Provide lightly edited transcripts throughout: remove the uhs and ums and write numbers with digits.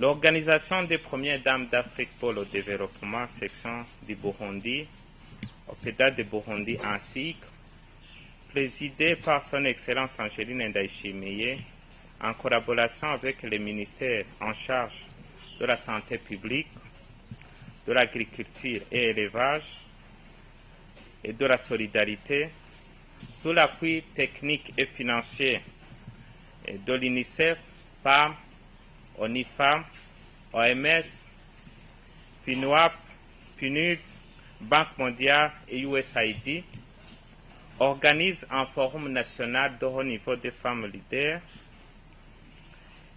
L'Organisation des Premières Dames d'Afrique pour le Développement, section du Burundi, OPEDA de Burundi ainsi, présidée par son Excellence Angeline Ndayishimiye, en collaboration avec les ministères en charge de la santé publique, de l'agriculture et élevage et de la solidarité, sous l'appui technique et financier de l'UNICEF, PAM, ONIFAM, OMS, FINWAP, PNUD, Banque mondiale et USAID, organise un forum national de haut niveau des femmes leaders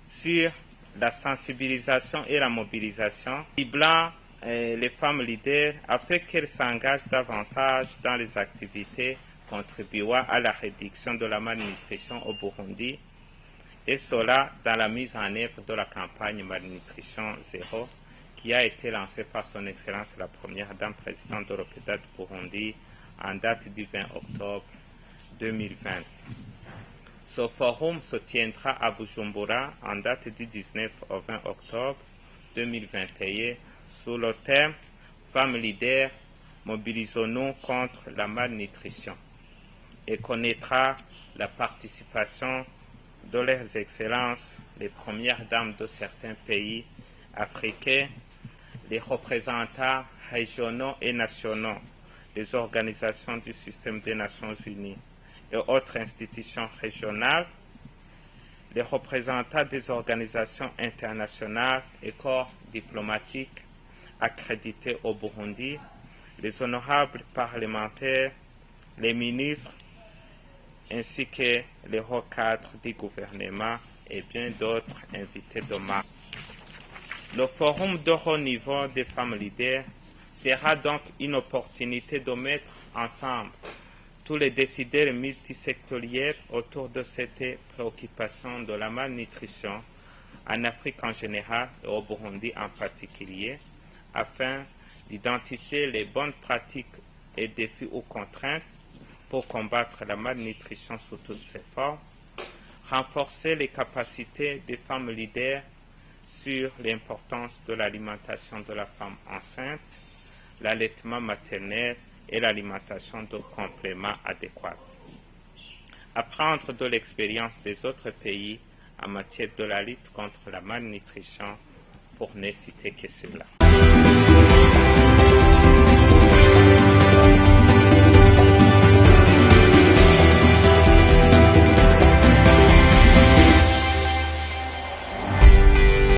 sur la sensibilisation et la mobilisation, ciblant les femmes leaders afin qu'elles s'engagent davantage dans les activités contribuant à la réduction de la malnutrition au Burundi, et cela dans la mise en œuvre de la campagne Malnutrition Zéro qui a été lancée par son Excellence la Première Dame présidente de l'OPEDA du Burundi en date du 20 octobre 2020. Ce forum se tiendra à Bujumbura en date du 19 au 20 octobre 2021 sous le thème « Femmes leaders, mobilisons-nous contre la malnutrition » et connaîtra la participation de leurs excellences, les premières dames de certains pays africains, les représentants régionaux et nationaux des organisations du système des Nations Unies et autres institutions régionales, les représentants des organisations internationales et corps diplomatiques accrédités au Burundi, les honorables parlementaires, les ministres, ainsi que les hauts cadres du gouvernement et bien d'autres invités de marque. Le forum de haut niveau des femmes leaders sera donc une opportunité de mettre ensemble tous les décideurs multisectoriels autour de cette préoccupation de la malnutrition en Afrique en général et au Burundi en particulier, afin d'identifier les bonnes pratiques et défis ou contraintes pour combattre la malnutrition sous toutes ses formes, renforcer les capacités des femmes leaders sur l'importance de l'alimentation de la femme enceinte, l'allaitement maternel et l'alimentation de compléments adéquats. Apprendre de l'expérience des autres pays en matière de la lutte contre la malnutrition, pour ne citer que cela.